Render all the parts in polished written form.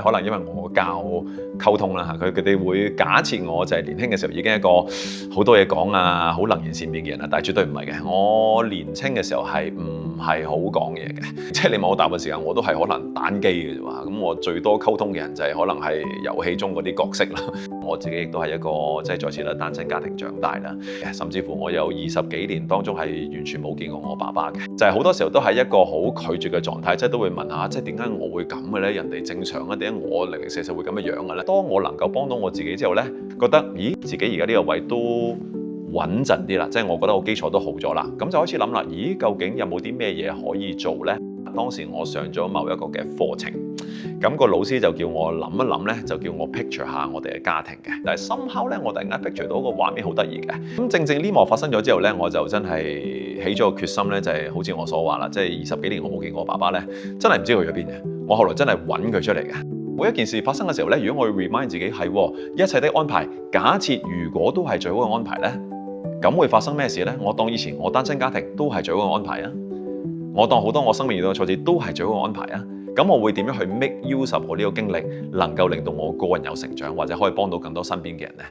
可能因為我教溝通啦嚇，佢哋會假設我就係年輕嘅時候已經一個好多嘢講啊，好能言善辯嘅人啦，但係絕對唔係嘅。我年輕嘅時候係唔係好講嘢嘅，即係你問我答嘅時間，我都係可能單機嘅啫喎。咁我最多溝通嘅人就係可能係遊戲中嗰啲角色啦。我自己亦都係一個即係再次啦單親家庭長大啦，甚至乎我有20幾年當中係完全冇見過我爸爸嘅，就係好多時候都係一個好拒絕嘅狀態，即係都會問下，即係點解我會咁嘅咧？人哋正常啊，點解我零零舍舍會咁嘅樣嘅咧？當我能夠幫到我自己之後咧，覺得咦自己而家呢個位都穩陣啲啦，即係我覺得我基礎都好咗啦，咁就開始諗啦，咦究竟有冇啲咩嘢可以做咧？當時我上咗某一個嘅課程，咁個老師就叫我諗一諗咧，就叫我 picture 下我哋嘅家庭嘅。但係 somehow 咧，我突然間 picture 到個畫面好得意嘅。咁正正呢幕發生咗之後咧，我就真係起咗個決心咧，就係好似我所話啦，即係20幾年我冇見過我爸爸咧，真係唔知佢去咗邊嘅。我後來真係揾佢出嚟嘅。每一件事發生嘅時候咧，如果我要 remind 自己係一切的安排，假設如果都係最好嘅安排咧，咁會發生咩事咧？我當以前我單親家庭都係最好嘅安排啊！我當好多我生命遇到嘅挫折都係最好嘅安排啊！咁我會點樣去 make use of 我呢個經歷，能夠令到我個人有成長，或者可以幫到更多身邊嘅人呢？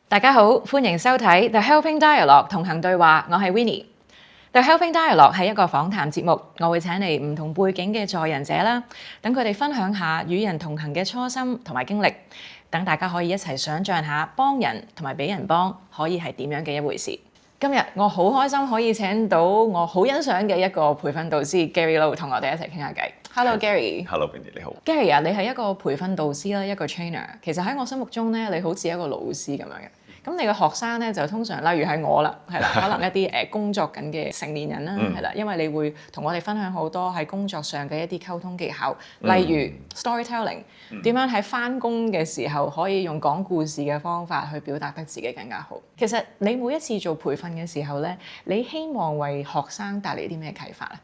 大家好，歡迎收睇 The Helping Dialogue 同行對話，我係 Winnie。The Helping Dialogue 係一個訪談節目，我會請嚟唔同背景嘅助人者啦，等佢哋分享下與人同行嘅初心同埋經歷，等大家可以一齊想像下幫人同埋俾人幫可以係點樣嘅一回事。今日我好開心可以請到我好欣賞嘅一個培訓導師 Gary Lo 同我哋一齊傾下偈。Hello Gary。Hello Winnie， 你好。Gary 啊，你係一個培訓導師啦，一個 trainer。其實喺我心目中咧，你好似一個老師咁樣嘅。咁你嘅學生咧就通常，例如係我啦，係啦，可能一啲工作緊嘅成年人啦，係啦，因為你會同我哋分享好多喺工作上嘅一啲溝通技巧，例如 storytelling，點樣喺返工嘅時候可以用講故事嘅方法去表達得自己更加好。其實你每一次做培訓嘅時候咧，你希望為學生帶嚟啲咩啟發咧？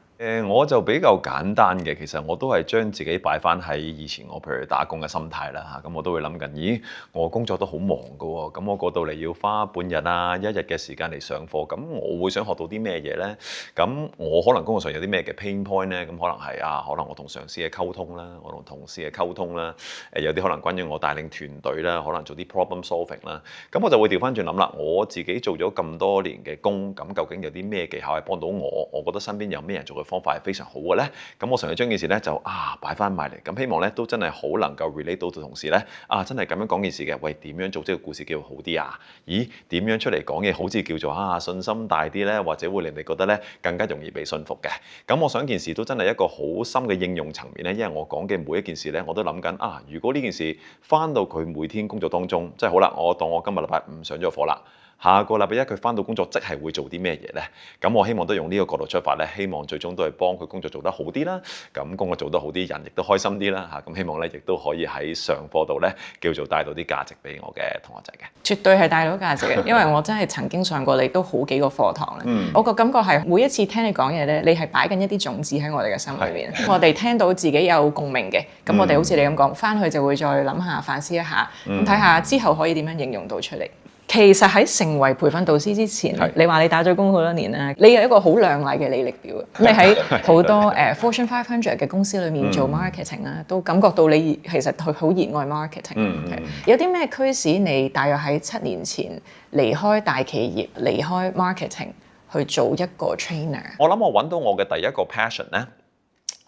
我就比較簡單嘅，其實我都係將自己擺翻喺以前我譬如打工嘅心態啦嚇，咁我都會諗緊，咦，我工作都好忙噶喎，咁我過到嚟要花半日啊、一日嘅時間嚟上課，咁我會想學到啲咩嘢咧？咁我可能工作上有啲咩嘅 pain point 咧？咁可能係可能我同上司嘅溝通啦，我同同事嘅溝通啦，有啲可能關於我帶領團隊啦，可能做啲 problem solving 啦，咁我就會調翻轉諗啦，我自己做咗咁多年嘅工，咁究竟有啲咩技巧係幫到我？我覺得身邊有咩人做嘅方法係非常好嘅咧，咁我嘗試將件事咧就擺翻埋嚟，咁希望咧都真係好能夠 relate 到同事咧真係咁樣講件事嘅，喂點樣做呢個故事叫好啲啊？咦點樣出嚟講嘢好似叫做信心大啲咧，或者會令你覺得咧更加容易被信服嘅？咁我想件事都真係一個好深嘅應用層面咧，因為我講嘅每一件事咧，我都諗緊如果呢件事翻到佢每天工作當中，即係好啦，我當我今日禮拜五上咗課啦。下個禮拜一佢翻到工作即係會做啲咩嘢咧？咁我希望都用呢個角度出發咧，希望最終都係幫佢工作做得好啲啦。咁工作做得好啲，人亦都開心啲啦嚇。咁希望咧亦都可以喺上課度咧叫做帶到啲價值俾我嘅同學仔嘅。絕對係帶到價值嘅，因為我真係曾經上過你都好幾個課堂咧。我個感覺係每一次聽你講嘢咧，你係擺緊一啲種子喺我哋嘅心裏面。我哋聽到自己有共鳴嘅，咁我哋好似你咁講，翻去就會再諗下、反思一下，咁睇下之後可以點樣應用到出嚟。其實喺成為培訓導師之前，你話你打咗工好多年啦，你有一個好亮麗嘅履歷表。你喺好多Fortune 500嘅公司裏面做 marketing 啦，都感覺到你其實佢好熱愛 marketing。有啲咩驅使你大約喺7年前離開大企業、離開 marketing 去做一個 trainer？我諗我揾到我嘅第一個 passion 咧，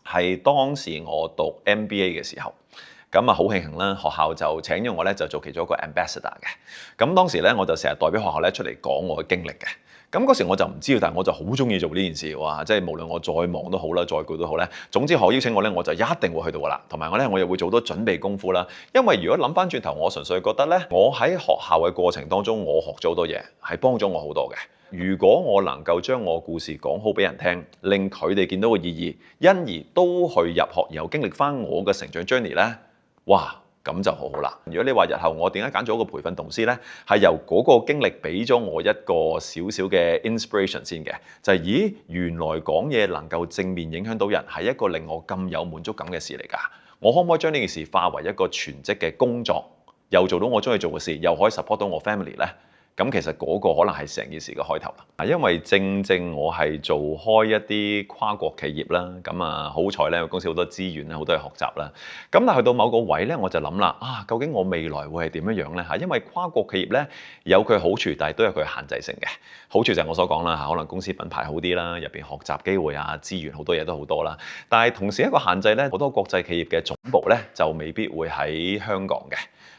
係當時我讀 MBA 嘅時候。咁好慶幸啦，學校就請咗我咧，就做其中一個 ambassador 嘅。咁當時咧，我就成日代表學校咧出嚟講我嘅經歷嘅。咁嗰時我就唔知道，但係我就好中意做呢件事哇！即係無論我再忙都好啦，再攰都好咧，總之學邀請我咧，我就一定會去到噶啦。同埋我又會做多準備功夫啦。因為如果諗翻轉頭，我純粹覺得咧，我喺學校嘅過程當中，我學咗好多嘢，係幫咗我好多嘅。如果我能夠將我故事講好俾人聽，令佢哋見到個意義，因而都去入學，然後經歷翻我嘅成長 journey 咧。哇，咁就好好啦！如果你話日後我點解揀咗一個培訓導師咧，係由嗰個經歷俾咗我一個少少嘅 inspiration 先嘅，就係咦，原來講嘢能夠正面影響到人，係一個令我咁有滿足感嘅事嚟㗎。我可唔可以將呢件事化為一個全職嘅工作，又做到我中意做嘅事，又可以 support 到我 family 咧？咁其實嗰個可能係成件事嘅開頭啦。因為正正我係做開一啲跨國企業啦，咁啊好彩咧，公司好多資源咧，好多嘢學習啦。咁但係去到某個位咧，我就諗啦，究竟我未來會係點樣咧嚇？因為跨國企業咧有佢好處，但係都有佢限制性嘅。好處就係我所講啦嚇，可能公司品牌好啲啦，入邊學習機會啊、資源好多嘢都好多啦。但係同時一個限制咧，好多國際企業嘅總部咧就未必會喺香港嘅。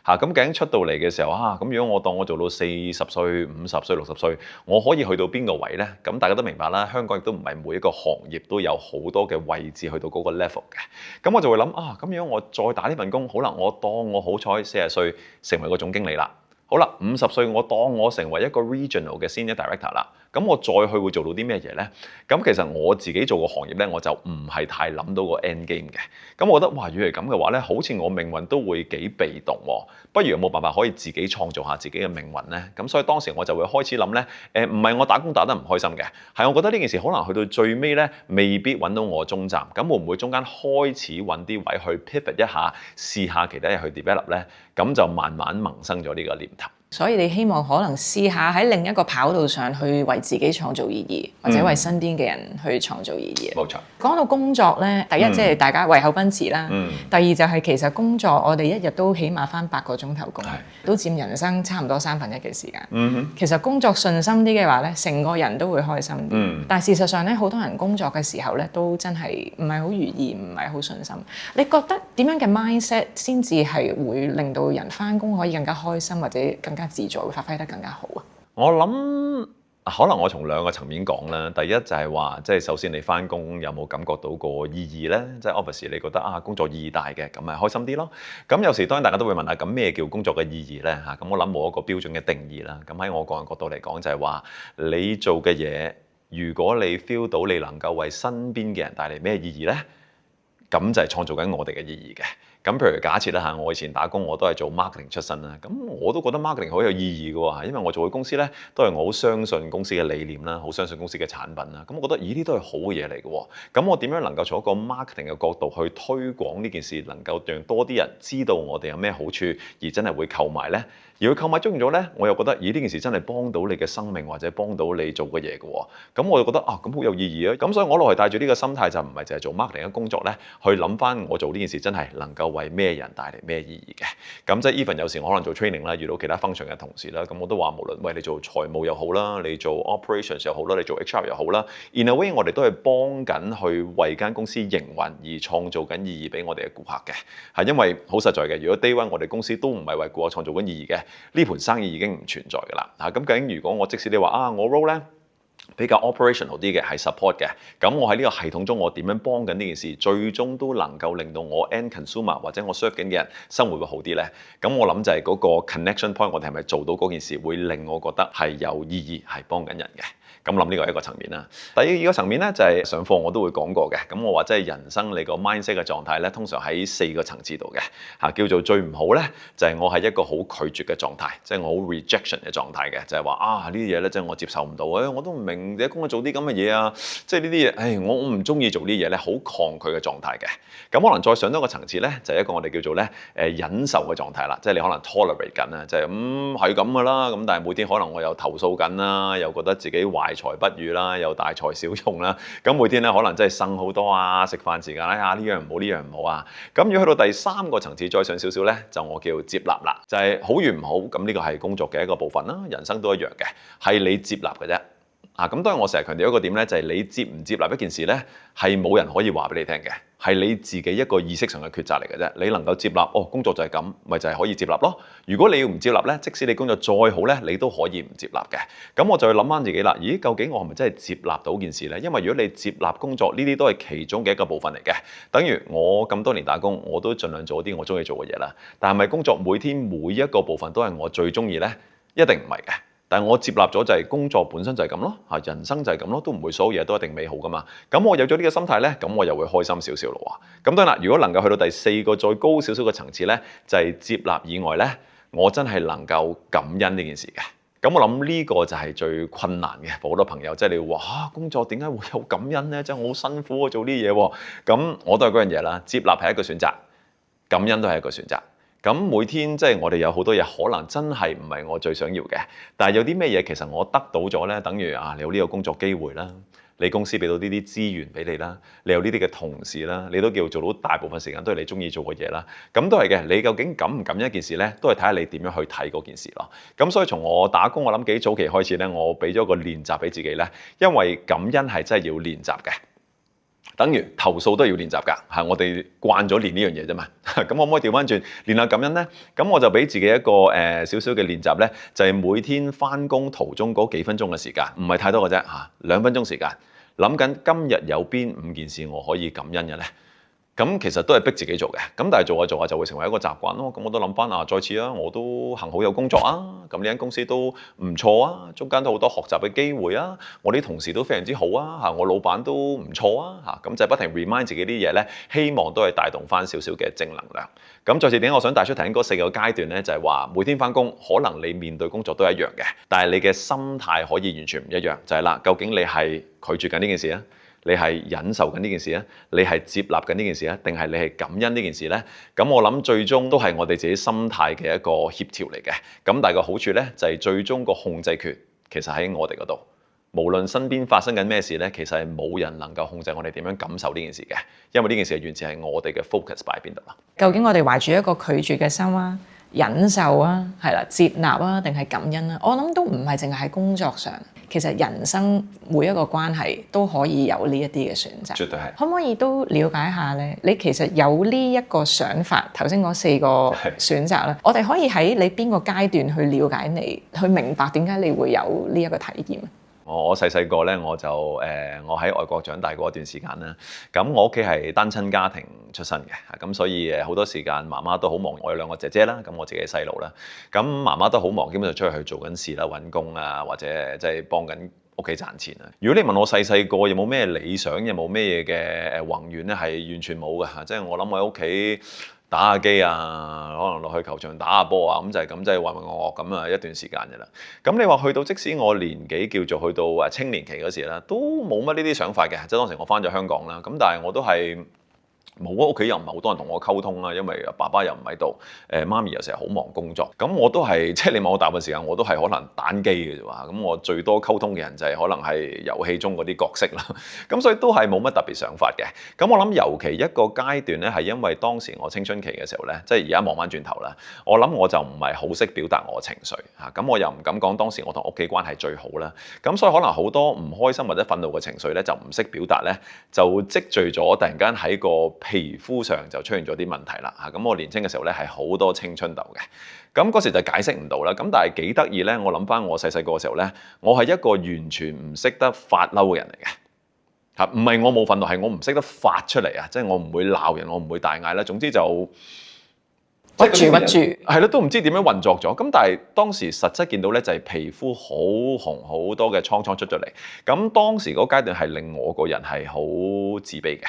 咁究竟出到嚟嘅時候咁如果我當我做到40歲、50歲、60歲，我可以去到邊個位呢？咁大家都明白啦，香港亦都唔係每一個行業都有好多嘅位置去到嗰個 level 嘅。咁我就會諗咁如果我再打呢份工，好啦，我當我好彩40歲成為個總經理啦。好啦，50歲我當我成為一個 regional 嘅 senior director 啦。咁我再去會做到啲咩嘢呢？咁其實我自己做個行業呢，我就唔係太諗到個 end game 嘅。咁我覺得哇，如果係咁嘅話呢，好似我命運都會幾被動喎。不如有冇辦法可以自己創造下自己嘅命運呢？咁所以當時我就會開始諗呢，唔係我打工打得唔開心嘅，係我覺得呢件事可能去到最尾呢，未必揾到我終站。咁會唔會中間開始揾啲位去 pivot 一下，試下其他嘢去 develop 呢？咁就慢慢萌生咗呢個念頭。所以你希望可能試下喺另一個跑道上去為自己創造意義，或者為身邊嘅人去創造意義。冇錯。講到工作咧，第一即係大家胃口奔馳啦。第二就係其實工作我哋一日都起碼返8個鐘頭工，都佔人生差唔多1/3嘅時間。其實工作順心啲嘅話咧，成個人都會開心啲。但係事實上咧，好多人工作嘅時候咧，都真係唔係好如意，唔係好順心。你覺得點樣嘅 mindset 先至係會令到人返工可以更加開心，或者更加自在，會發揮得更加好啊？我諗可能我從2個層面講啦。第一就係話，即係首先你返工有冇感覺到個意義咧？即係 obviously 你覺得工作意義大嘅，咁咪開心啲咯。咁有時當然大家都會問下，咁咩叫工作嘅意義咧？咁我諗冇一個標準嘅定義啦。咁喺我個人角度嚟講，就係話你做嘅嘢，如果你 feel 到你能夠為身邊嘅人帶嚟咩意義咧，咁就係創造緊我哋嘅意義嘅。咁譬如假設啦嚇，我以前打工我都係做 marketing 出身啦，咁我都覺得 marketing 好有意義嘅喎，因為我做嘅公司咧都係我好相信公司嘅理念啦，好相信公司嘅產品啦，咁我覺得呢啲都係好嘅嘢嚟嘅喎。咁我點樣能夠從一個 marketing 嘅角度去推廣呢件事，能夠讓多啲人知道我哋有咩好處，而真係會購買咧？而佢購買中意咗咧，我又覺得呢件事真係幫到你嘅生命或者幫到你做嘅嘢嘅喎。咁我就覺得咁好有意義啊！咁所以我落嚟帶住呢個心態，就唔係淨係做 marketing 嘅工作咧，去諗翻我做呢件事真係能夠為咩人帶嚟咩意義嘅。咁即係 even 有時我可能做 training 啦，遇到其他 function 嘅同事啦，咁我都話無論你做財務又好啦，你做 operations 又好啦，你做 HR 又好啦 ，in a way 我哋都係幫緊去為間公司營運而創造緊意義俾我哋嘅顧客嘅。係因為好實在嘅，如果 day one 我哋公司都唔係為顧客創造緊意義嘅，呢盤生意已經唔存在㗎啦。咁究竟如果我即使你話我 role 咧比較 operational 啲嘅係 support 嘅，咁我喺呢個系統中我點樣幫緊呢件事，最終都能夠令到我 end consumer 或者我 serve 緊嘅人生活會好啲咧？咁我諗就係嗰個 connection point，我哋係咪做到嗰件事會令我覺得係有意義，係幫緊人嘅？咁諗呢個係一個層面啦。第二個層面咧就係上課我都會講過嘅。咁我話即係人生你個 mindset 嘅狀態咧，通常喺4個層次度嘅。叫做最唔好咧，就係我係一個好拒絕嘅狀態，即係我好 rejection 嘅狀態嘅，就係話呢啲嘢咧，即係我接受唔到，我都唔明點解工作做啲咁嘅嘢啊！即係呢啲嘢，我唔中意做呢啲嘢咧，好抗拒嘅狀態嘅。咁可能再上多個層次咧，就係一個我哋叫做咧忍受嘅狀態啦，即係你可能 tolerate 緊啦，即係係咁噶啦。咁但係每天可能我又投訴緊啦，又覺得自己懷才不遇啦，又大材小用啦。咁每天咧可能真係呻好多啊，食飯時間呢樣唔好，呢樣唔好啊。咁如果去到第3個層次再上少少咧，就我叫接納啦，就係好與唔好。咁呢個係工作嘅一個部分啦，人生都一樣嘅，係你接納嘅啫。咁當然我成日強調一個點咧，就係你接唔接納一件事咧，係冇人可以話俾你聽嘅，係你自己一個意識上嘅抉擇嚟嘅啫。你能夠接納，工作就係咁，咪就係可以接納咯。如果你要唔接納咧，即使你工作再好咧，你都可以唔接納嘅。咁我就去諗翻自己啦，咦，究竟我係咪真係接納到件事咧？因為如果你接納工作，呢啲都係其中嘅一個部分嚟嘅。等於我咁多年打工，我都盡量做啲我中意做嘅嘢啦。但係咪工作每天每一個部分都係我最中意咧？一定唔係嘅。但係我接納咗就係工作本身就係咁咯，人生就係咁咯，都唔會所有嘢都一定美好噶嘛。咁我有咗呢個心態咧，咁我又會開心少少咯喎。咁當然啦，如果能夠去到第4個再高少少嘅層次咧，就係接納以外咧，我真係能夠感恩呢件事嘅。咁我諗呢個就係最困難嘅，好多朋友即係你話工作點解會有感恩咧？即係我好辛苦做啲嘢喎。咁我都係嗰樣嘢啦，接納係一個選擇，感恩都係一個選擇。咁每天即係我哋有好多嘢可能真係唔係我最想要嘅，但係有啲咩嘢其實我得到咗咧，等於你有呢個工作機會啦，你公司俾到呢啲資源俾你啦，你有呢啲嘅同事啦，你都叫做到大部分時間都係你中意做嘅嘢啦，咁都係嘅。你究竟感唔感恩一件事咧，都係睇下你點樣去睇嗰件事咯。咁所以從我打工，我諗幾早期開始咧，我俾咗個練習俾自己咧，因為感恩係真係要練習嘅。等於投訴都要練習㗎，係我哋慣咗練呢樣嘢啫嘛。咁可唔可以調翻轉練下感恩咧？咁我就俾自己一個少少嘅練習咧，就係每天翻工途中嗰幾分鐘嘅時間，唔係太多嘅啫嚇，2分鐘時間，諗緊今日有邊5件事我可以感恩嘅咧。咁其實都係逼自己做嘅，咁但係做下做下就會成為一個習慣咯。咁我都諗翻再次啦，我都幸好有工作啊，咁呢間公司都唔錯啊，中間都好多學習嘅機會啊，我啲同事都非常之好啊，我老闆都唔錯啊，咁就不停 remind 自己啲嘢咧，希望都係帶動翻少少嘅正能量。咁再次點解我想帶出頭先嗰4個階段咧，就係話每天翻工，可能你面對工作都一樣嘅，但係你嘅心態可以完全唔一樣，就係啦，究竟你係拒絕緊呢件事啊？你係忍受緊呢件事啊？你係接納緊呢件事啊？定係你係感恩呢件事咧？咁我諗最終都係我哋自己心態嘅一個協調嚟嘅。咁但係個好處咧，就係最終個控制權其實喺我哋嗰度。無論身邊發生緊咩事咧，其實係冇人能夠控制我哋點樣感受呢件事嘅，因為呢件事係完全係我哋嘅 focus 擺喺邊度啦。究竟我哋懷住一個拒絕嘅心啊、忍受啊、係啦、接納啊，定係感恩啊？我諗都唔係淨係喺工作上。其實人生每一個關係都可以有呢一啲嘅選擇，絕對係。可唔可以都了解下咧？你其實有呢一個想法，頭先嗰4個選擇咧，我哋可以喺你邊個階段去了解你，去明白點解你會有呢一個體驗？我細個咧，我喺外國長大過一段時間啦。咁我屋企係單親家庭出身嘅，咁所以好多時間媽媽都好忙。我有2個姐姐啦，咁我自己細路啦。咁媽媽都好忙，基本上出去做緊事啦，揾工啊，或者即係幫緊屋企賺錢啊。如果你問我細個有冇咩理想，有冇咩嘅宏願咧，係完全冇嘅。即係我諗我喺屋企打下機啊，可能落去球場打下波啊，咁就係咁，即係渾渾噩噩咁啊一段時間嘅啦。咁你話去到即使我年紀叫做去到青年期嗰時啦，都冇乜呢啲想法嘅。即係當時我翻咗香港啦，咁但係我都係冇啊，屋企又唔係好多人同我溝通啦，因為爸爸又唔喺度，媽咪又成日好忙工作，咁我都係即係你問我大部分時間我都係可能單機嘅啫喎，咁我最多溝通嘅人就係可能係遊戲中嗰啲角色啦，咁所以都係冇乜特別想法嘅。咁我諗尤其一個階段咧，係因為當時我青春期嘅時候咧，即係而家望翻轉頭啦，我諗我就唔係好識表達我情緒嚇，咁我又唔敢講當時我同屋企關係最好啦，咁所以可能好多唔開心或者憤怒嘅情緒咧就唔識表達咧，就積聚咗，突然間喺個皮膚上就出現咗啲問題啦嚇，咁我年輕嘅時候咧係好多青春痘嘅，咁嗰時就解釋唔到啦。咁但係幾得意咧，我諗翻我細個嘅時候咧，我係一個完全唔識得發嬲嘅人嚟嘅嚇，唔係我冇憤怒，係我唔識得發出嚟啊，即係我唔會鬧人，我唔會大嗌啦，總之就屈住係咯，都唔知點樣運作咗。咁但係當時實質見到咧，就係皮膚好紅，好多嘅瘡瘡出咗嚟。咁當時嗰階段係令我個人係好自卑嘅。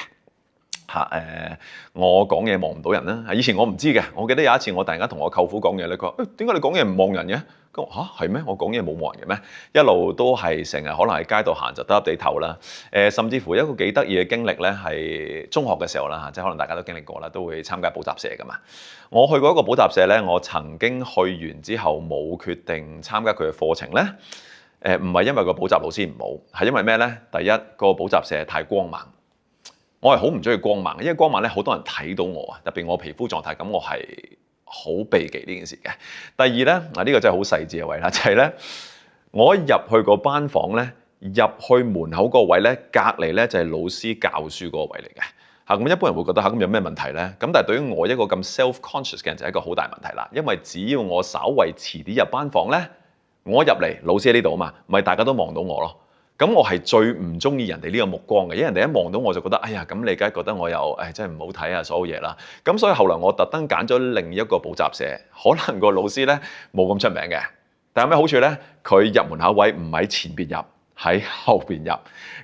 我講嘢望唔到人啦。以前我唔知嘅，我記得有一次我突然間同我舅父講嘢咧，佢話：點解你講嘢唔望人嘅？咁係咩？我講嘢冇望人嘅咩？一路都係成日可能喺街度行就耷耷地頭啦。甚至乎一個幾得意嘅經歷咧，係中學嘅時候啦，即係可能大家都經歷過啦，都會參加補習社噶嘛。我去過一個補習社咧，我曾經去完之後冇決定參加佢嘅課程咧。唔係因為個補習老師唔好，係因為咩咧？第一，個補習社太光猛。我係好唔中意光猛，因為光猛咧好多人睇到我啊，特別我皮膚狀態咁，我係好避忌呢件事嘅。第二咧，呢個真係好細緻嘅位啦，就係咧，我一入去個班房咧，入去門口嗰個位咧，隔離咧就係老師教書嗰個位嚟嘅。咁一般人會覺得咁有咩問題咧？咁但係對於我一個咁 self-conscious 嘅人就係一個好大問題啦，因為只要我稍為遲啲入班房咧，我入嚟老師喺呢度啊嘛，咪大家都望到我咯。咁我係最唔中意人哋呢個目光嘅，因為人哋一望到我就覺得，哎呀，咁你梗係覺得我又真係唔好睇啊，所有嘢啦。咁所以後來我特登揀咗另一個補習社，可能個老師咧冇咁出名嘅，但有咩好處咧？佢入門口位唔喺前邊入，喺後邊入，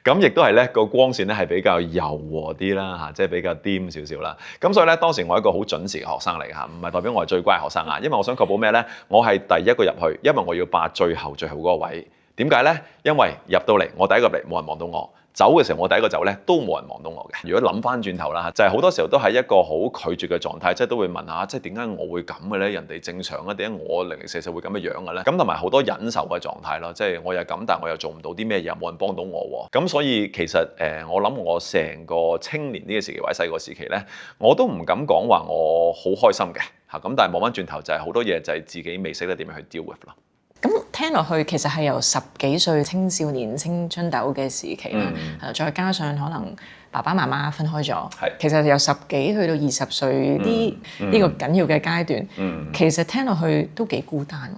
咁亦都係咧個光線咧係比較柔和啲啦嚇，即係比較掂少少啦。咁所以咧當時我係一個好準時嘅學生嚟嘅嚇，唔係代表我係最乖嘅學生啊，因為我想確保咩咧？我係第一個入去，因為我要霸最後嗰個位。點解呢？因為入到嚟，我第一個入嚟冇人望到我。走嘅時候，我第一個走咧都冇人望到我嘅。如果諗翻轉頭啦，就係好多時候都係一個好拒絕嘅狀態，即係都會問下，即係點解我會咁嘅咧？人哋正常啊，點解我零零舍舍會咁嘅樣嘅咧？咁同埋好多忍受嘅狀態咯，即係我又咁，但係我又做唔到啲咩嘢，冇人幫到我喎。咁所以其實我諗我成個青年呢個時期或者細個時期咧，我都唔敢講話我好開心嘅嚇。咁但係望翻轉頭就係好多嘢就係自己未識得點樣去 deal with 咯。咁聽落去其實係由10幾歲青少年青春痘嘅時期啦，再加上可能爸爸媽媽分開咗，其實由10幾去到20歲呢個緊要嘅階段，其實聽落去都幾孤單。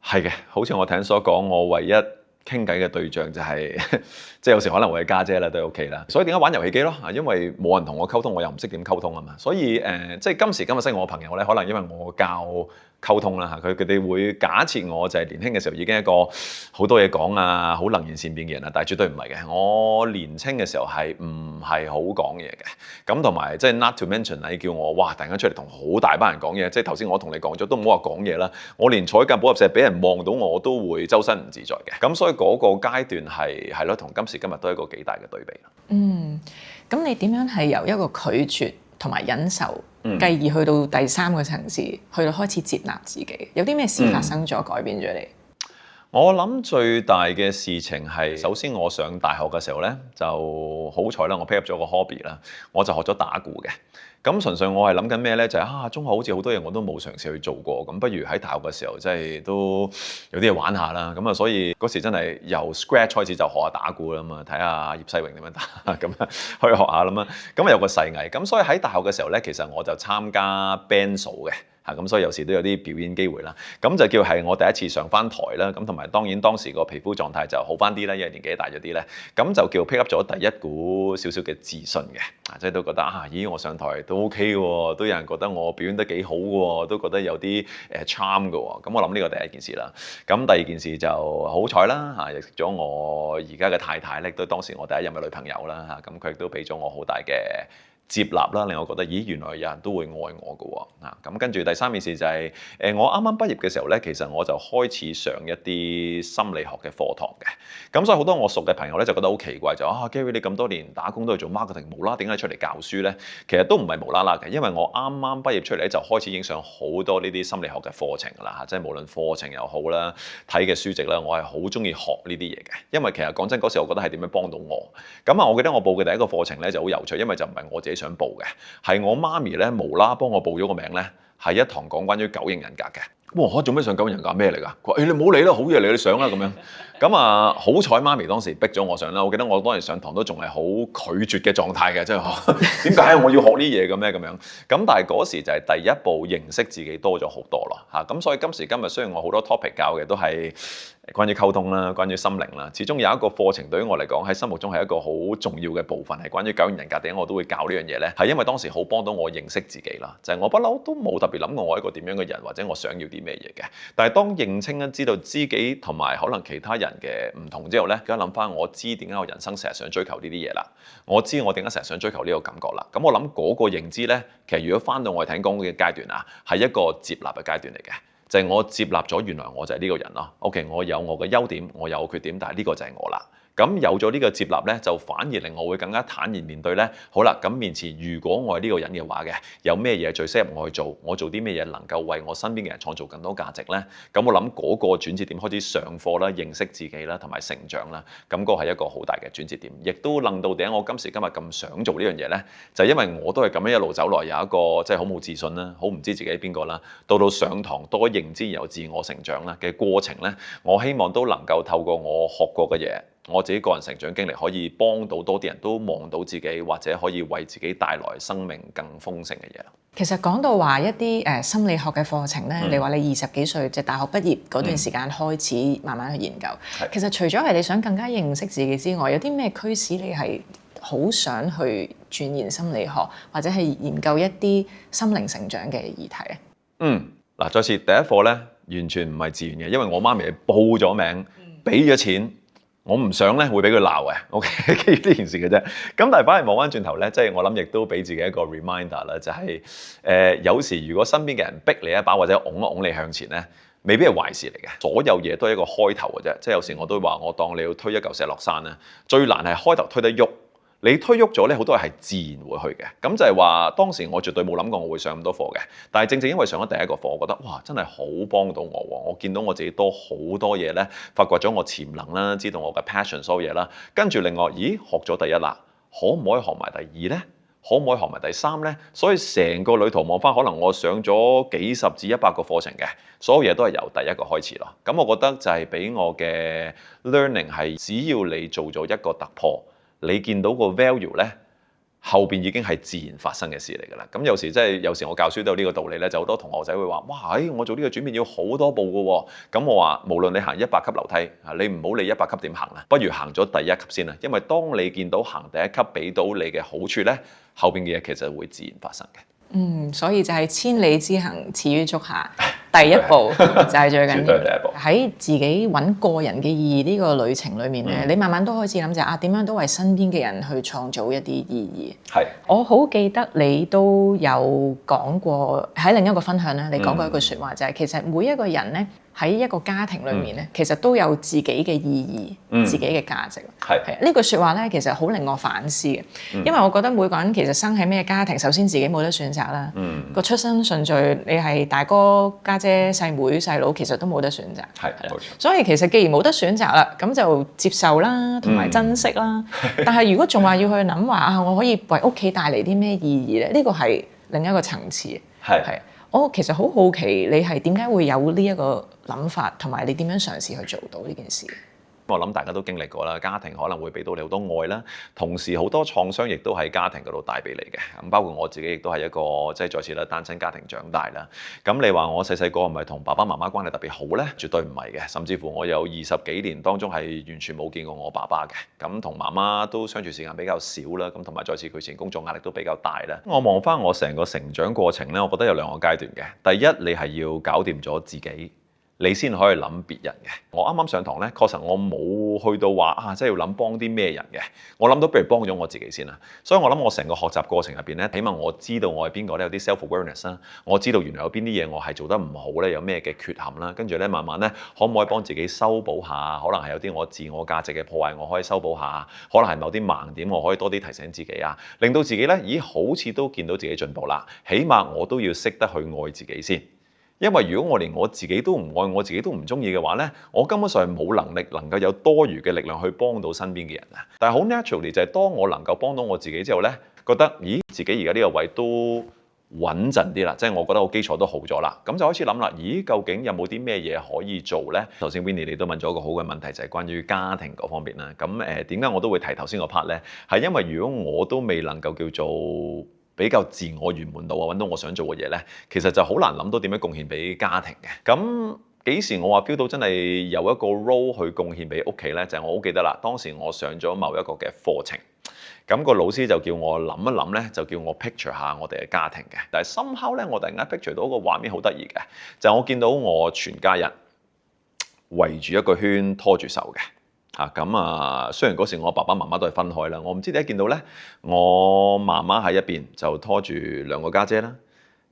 係嘅，好似我頭先所講，我唯一傾偈嘅對象就係即係有時可能會係家姐啦，都喺屋企啦。所以點解玩遊戲機咯？因為冇人同我溝通，我又唔識點溝通啊嘛。所以即係今時今日識我嘅朋友咧，可能因為我教溝通啦嚇，佢哋會假設我就係年輕嘅時候已經一個好多嘢講啊，好能言善辯嘅人啦，但係絕對唔係嘅。我年輕嘅時候係唔係好講嘢嘅，咁同埋即係 not to mention 你叫我哇突然間出嚟同好大班人講嘢，即係頭先我同你講咗都唔好話講嘢啦，我連坐喺間寶合石俾人望到我都會周身唔自在嘅。咁所以嗰個階段係咯，同今時今日都係一個幾大嘅對比。咁你點樣係由一個拒絕同埋忍受，繼而去到第3個層次，去到開始接納自己，有啲咩事發生咗，改變咗你？我諗最大嘅事情係，首先我上大學嘅時候咧，就好彩啦，我 pick up 咗個 hobby 啦，我就學咗打鼓嘅。咁純粹我係諗緊咩咧？就係中學好似好多嘢我都冇嘗試去做過，咁不如喺大學嘅時候即係都有啲嘢玩下啦。咁啊，所以嗰時真係由 scratch 開始就學下打鼓啦嘛，睇下葉世榮點樣打，咁啊去學下啦嘛。咁有個細藝，咁所以喺大學嘅時候咧，其實我就參加 band 組嘅。咁所以有時都有啲表演機會啦，咁就叫係我第一次上翻台啦，咁同埋當然當時個皮膚狀態就好翻啲啦，因為年紀大咗啲咧，咁就叫 pick up 咗第一股少少嘅自信嘅，即係都覺得咦我上台都 OK 喎，都有人覺得我表演得幾好嘅喎，都覺得有啲charm 嘅喎，咁我諗呢個第一件事啦，咁第二件事就好彩啦認識咗我而家嘅太太咧，都當時我第一任嘅女朋友啦，咁佢亦都俾咗我好大嘅接納啦，令我覺得咦原來有人都會愛我嘅喎，咁跟住第3件事就係我啱啱畢業嘅時候咧，其實我就開始上一啲心理學嘅課堂嘅，咁所以好多我熟嘅朋友咧就覺得好奇怪，就Gary 你咁多年打工都係做 marketing，無啦點解出嚟教書咧？其實都唔係無啦啦嘅，因為我啱啱畢業出嚟咧就開始已經上好多呢啲心理學嘅課程啦，即係無論課程又好啦，睇嘅書籍啦，我係好中意學呢啲嘢嘅，因為其實講真嗰時我覺得係點樣幫到我，咁我記得我報嘅第一個課程咧就好有趣，因為就唔係我自己想報嘅，係我媽咪咧無啦幫我報咗個名咧，係一堂講關於9型人格嘅。哇！做咩上9型人格咩嚟㗎？佢話你唔好理啦，好嘢嚟，你上啦咁樣。咁好彩媽咪當時逼咗我上啦。我記得我當時上堂都仲係好拒絕嘅狀態嘅，即係點解我要學呢嘢嘅咩咁樣？咁但係嗰時就係第一步認識自己多咗好多咯嚇。咁所以今時今日雖然我好多 topic 教嘅都係關於溝通啦，關於心靈啦，始終有一個課程對於我嚟講喺心目中係一個好重要嘅部分，係關於9型人格。點解我都會教呢樣嘢咧？係因為當時好幫到我認識自己啦。就係我不嬲都冇特別諗過我係一個點樣嘅人，或者我想要啲咩嘢嘅。但係當認清咧，知道自己同埋可能其他人嘅唔同之後咧，而家諗翻我知點解我人生成日想追求呢啲嘢啦，我知我點解成日想追求呢個感覺啦。咁我諗嗰個認知咧，其實如果翻到我哋頭先講嘅階段啊，係一個接納嘅階段嚟嘅，就係我接納咗原來我就係呢個人咯。OK， 我有我嘅優點，我有缺點，但係呢個就係我啦。咁有咗呢個接納咧，就反而令我會更加坦然面對咧。好啦，咁面前如果我係呢個人嘅話嘅，有咩嘢最適合我去做？我做啲咩嘢能夠為我身邊嘅人創造更多價值咧？咁我諗嗰個轉折點開始上課啦，認識自己啦，同埋成長啦。咁個係一個好大嘅轉折點，亦都令到點解我今時今日咁想做呢樣嘢咧？就係因為我都係咁樣一路走來，有一個即係好冇自信啦，好唔知自己係邊個啦。到上堂多認知有自我成長啦嘅過程咧，我希望都能夠透過我學過嘅嘢。我自己個人成長經歷可以幫到多啲人都望到自己，或者可以為自己帶來生命更豐盛嘅嘢。其實講到話一啲心理學嘅課程咧，你話你20幾歲即係大學畢業嗰段時間開始慢慢去研究。其實除咗係你想更加認識自己之外，有啲咩驅使你係好想去鑽研心理學，或者係研究一啲心靈成長嘅議題咧？嗱，再次第一課咧，完全唔係自願嘅，因為我媽咪係報咗名，俾咗錢。我唔想咧會俾佢鬧嘅，OK，基於呢件事嘅啫。咁但係反而望翻轉頭咧，即係我諗亦都俾自己一個 reminder 啦，就係有時如果身邊嘅人逼你一把或者拱一拱你向前咧，未必係壞事嚟嘅。所有嘢都係一個開頭嘅啫，即係有時我都話我當你要推一嚿石落山咧，最難係開頭推得喐。你推喐咗咧，好多嘢係自然會去嘅。咁就係話當時我絕對冇諗過我會上咁多課嘅，但係正正因為上咗第一個課，我覺得哇真係好幫到我喎！我見到我自己多好多嘢咧，發掘咗我潛能啦，知道我嘅 passion 所有嘢啦。跟住另外，咦學咗第一啦，可唔可以學埋第二咧？可唔可以學埋第三咧？所以成個旅途望翻，可能我上咗幾十至100個課程嘅，所有嘢都係由第一個開始咯。咁我覺得就係俾我嘅 learning 係，只要你做咗一個突破。你見到個 value 咧，後邊已經係自然發生嘅事嚟㗎啦。咁有時有時我教書都有呢個道理咧，就好多同學仔會話：哇，我做呢個轉變要好多步㗎喎。咁我話，無論你行100級樓梯，你唔好理100級點行啦，不如行咗第一級先啦。因為當你見到行第一級俾到你嘅好處咧，後邊嘅嘢其實會自然發生嘅。所以就係千里之行，始於足下。第一步就係最緊要。喺自己揾個人嘅意義呢個旅程裏面咧，你慢慢都開始諗就點樣都為身邊嘅人去創造一啲意義。係，我好記得你都有講過喺另一個分享咧，你講過一句説話就係其實每一個人咧喺一個家庭裏面咧，其實都有自己嘅意義、自己嘅價值。係呢句説話咧，其實好令我反思嘅，因為我覺得每個人其實生喺咩家庭，首先自己冇得選擇啦。個出生順序，你係大哥、家姐、細妹、細佬，其實都冇得選擇。係，冇錯。所以其實既然冇得選擇啦，咁就接受啦，同埋珍惜啦。但係如果仲話要去諗話我可以為屋企帶嚟啲咩意義咧？呢個係另一個層次。係。我其實好好奇，你係點解會有呢一個諗法，同埋你點樣嘗試去做到呢件事？我諗大家都經歷過啦，家庭可能會俾到你好多愛啦，同時好多創傷亦都喺家庭嗰度帶俾你嘅。咁包括我自己亦都係一個再次啦單親家庭長大啦。咁你話我細細個係咪同爸爸媽媽關係特別好咧？絕對唔係嘅，甚至乎我有20幾年當中係完全冇見過我爸爸嘅。咁同媽媽都相處時間比較少啦。咁同埋再次佢以前工作壓力都比較大啦。我望翻我成個成長過程咧，我覺得有2個階段嘅。第一，你係要搞掂咗自己。你先可以諗別人嘅。我啱啱上堂咧，確實我冇去到話即係要諗幫啲咩人嘅。我諗到不如幫咗我自己先啦。所以我諗我成個學習過程入邊咧，起碼我知道我係邊個咧，有啲 self awareness 啦。我知道原來有邊啲嘢我係做得唔好咧，有咩嘅缺陷啦。跟住咧慢慢咧，可唔可以幫自己修補下？可能係有啲我自我價值嘅破壞，我可以修補下。可能係某啲盲點，我可以多啲提醒自己啊，令到自己咧，咦好似都見到自己進步啦。起碼我都要識得去愛自己先。因為如果我連我自己都唔愛，我自己都唔中意嘅話咧，我根本上係冇能力能夠有多餘嘅力量去幫到身邊嘅人啊！但係好 naturally 就係當我能夠幫到我自己之後咧，覺得咦自己而家呢個位都穩陣啲啦，即係我覺得我基礎都好咗啦，咁就開始諗啦，咦究竟有冇啲咩嘢可以做咧？頭先 Winnie 你都問咗一個好嘅問題，就係關於家庭嗰方面啦。咁點解我都會提頭先個 part 咧？係因為如果我都未能夠叫做比較自我圓滿到揾到我想做嘅嘢咧，其實就好難諗到點樣貢獻俾家庭嘅。咁幾時我話 feel 到真係有一個 role 去貢獻俾屋企咧？就係我好記得啦，當時我上咗某一個嘅課程，咁個老師就叫我諗一諗咧，就叫我 picture 下我哋嘅家庭嘅。但係 somehow 咧，我突然間 picture 到個畫面好得意嘅，就係我見到我全家人圍住一個圈拖住手嘅。雖然嗰時我爸爸媽媽都係分開啦，我唔知點解見到咧，我媽媽喺一邊就拖住2個家姐啦，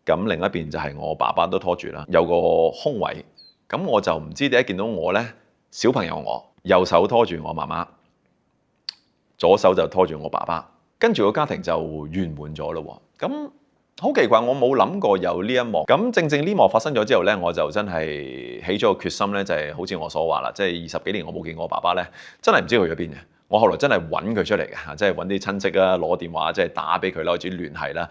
咁另一邊就係我爸爸都拖住啦，有個空位，咁我就唔知點解見到我咧，小朋友我右手拖住我媽媽，左手就拖住我爸爸，跟住個家庭就圓滿咗咯喎，咁。好奇怪，我冇諗過有呢一幕。咁正正呢幕發生咗之後咧，我就真係起咗個決心咧，就係好似我所話啦，即係20幾年我冇見過我爸爸咧，真係唔知去咗邊嘅。我後來真係揾佢出嚟嘅，即係揾啲親戚啊，攞電話即係打俾佢啦，開始聯繫啦，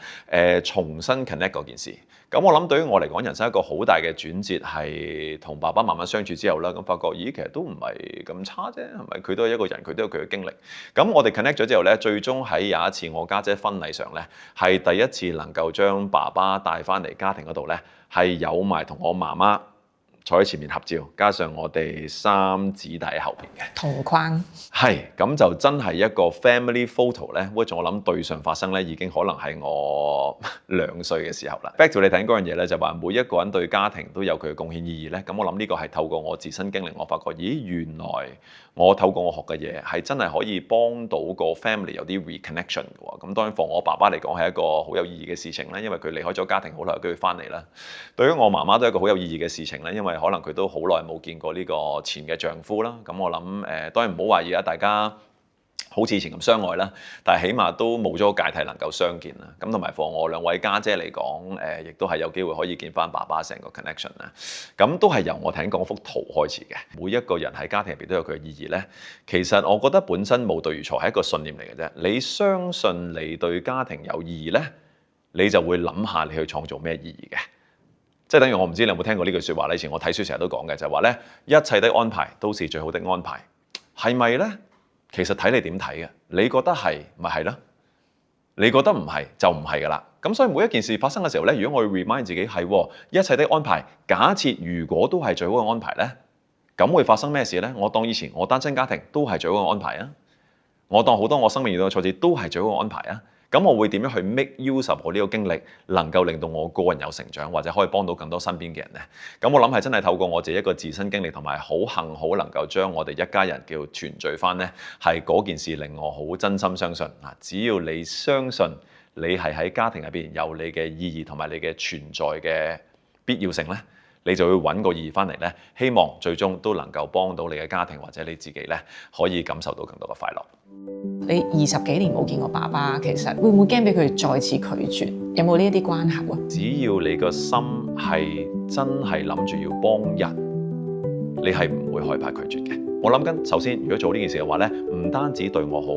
重新 connect 嗰件事。咁我諗對於我嚟講，人生一個好大嘅轉折係同爸爸媽媽相處之後啦，咁發覺咦其實都唔係咁差啫，係咪？佢都係一個人，佢都有佢嘅經歷。咁我哋 connect 咗之後咧，最終喺有一次我家姐婚禮上咧，係第一次能夠將爸爸帶翻嚟家庭嗰度咧，係有埋同我媽媽坐喺前面合照，加上我哋3姊弟喺後邊嘅同框，係咁就真係一個 family photo 咧。which 我諗對上發生咧，已經可能係我2歲嘅時候啦。Back to 你睇嗰樣嘢咧，就話每一個人對家庭都有佢嘅貢獻意義咧。咁我諗呢個係透過我自身經歷，我發覺咦原來我透過我學嘅嘢係真係可以幫到個 family 有啲 reconnection 嘅喎。咁當然，for我爸爸嚟講係一個好有意義嘅事情咧，因為佢離開咗家庭好耐，跟住翻嚟啦。對於我媽媽都係一個好有意義嘅事情咧，因為為可能佢都好耐冇見過呢個前嘅丈夫啦。咁我諗當然唔好懷疑啊，大家好似以前咁相愛啦，但係起碼都冇咗個界體能夠相見啦。咁同埋放我兩位家姐嚟講，亦都係有機會可以見翻爸爸成個 connection 啦。咁都係由我睇嗰幅圖開始嘅。每一個人喺家庭入邊都有佢嘅意義咧。其實我覺得本身冇對與錯，係一個信念嚟嘅啫。你相信你對家庭有意義咧，你就會諗下你去創造咩意義嘅。即係等於我唔知你有冇聽過呢句説話咧？以前我睇書成日都講嘅就係話咧，一切的安排都是最好的安排，係咪咧？其實睇你點睇嘅，你覺得係咪係咯？你覺得唔係就唔係噶啦。咁所以每一件事發生嘅時候咧，如果我要 remind 自己係一切的安排，假設如果都係最好嘅安排咧，咁會發生咩事咧？我當以前我單親家庭都係最好嘅安排啊，我當好多我生命遇到嘅挫折都係最好嘅安排啊。咁我會點樣去 make use of 我呢個經歷，能夠令到我個人有成長，或者可以幫到更多身邊嘅人呢？咁我諗係真係透過我自己一個自身經歷，同埋好幸好能夠將我哋一家人叫團聚翻呢，係嗰件事令我好真心相信啊！只要你相信你係喺家庭入邊有你嘅意義同埋你嘅存在嘅必要性呢，你就會揾個意義翻嚟呢，希望最終都能夠幫到你嘅家庭或者你自己呢，可以感受到更多嘅快樂。你20幾年冇見過爸爸，其實會唔會驚俾佢再次拒絕？有冇呢一啲關口啊？只要你個心係真係諗住要幫人，你係唔會害怕拒絕嘅。我諗緊，首先如果做呢件事嘅話呢，唔單止對我好，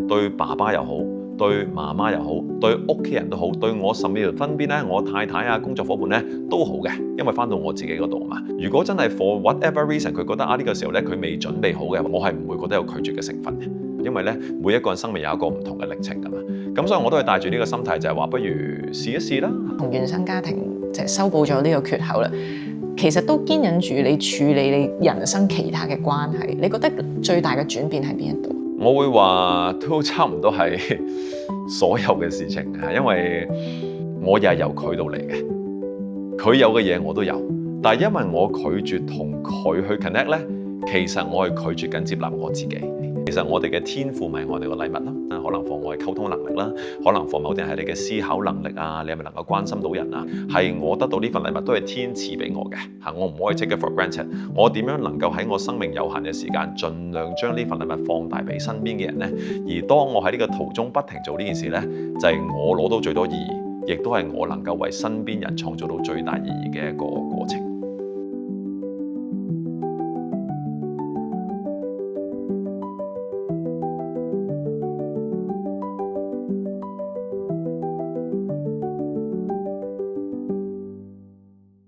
對爸爸又好，對媽媽又好，對屋企人都好，對我甚至乎身邊咧，我太太啊、工作伙伴咧都好嘅，因為翻到我自己嗰度啊嘛。如果真係 for whatever reason，佢覺得呢個時候咧佢未準備好嘅，我係唔會覺得有拒絕嘅成分嘅，因為咧每一個人生命有一個唔同嘅歷程噶嘛。咁所以我都係帶住呢個心態，就係話不如試一試啦。同原生家庭就係修補咗呢個缺口啦。其實都牽引住你處理你人生其他嘅關係。你覺得最大嘅轉變喺邊一度？我會話都差唔多係所有嘅事情啊，因為我又係由佢度嚟嘅，佢有嘅嘢我都有，但係因為我拒絕同佢去 connect 咧，其實我係拒絕緊接納我自己。其實我哋嘅天賦咪我哋個禮物啦，可能放我嘅溝通能力啦，可能放某啲係你嘅思考能力啊，你係咪能夠關心到人啊？係我得到呢份禮物都係天賜俾我嘅，我唔可以 take it for granted。我點樣能夠喺我生命有限嘅時間，盡量將呢份禮物放大俾身邊嘅人呢？而當我喺呢個途中不停做呢件事呢，就係我攞到最多意義，亦都係我能夠為身邊人創造到最大意義嘅一個過程。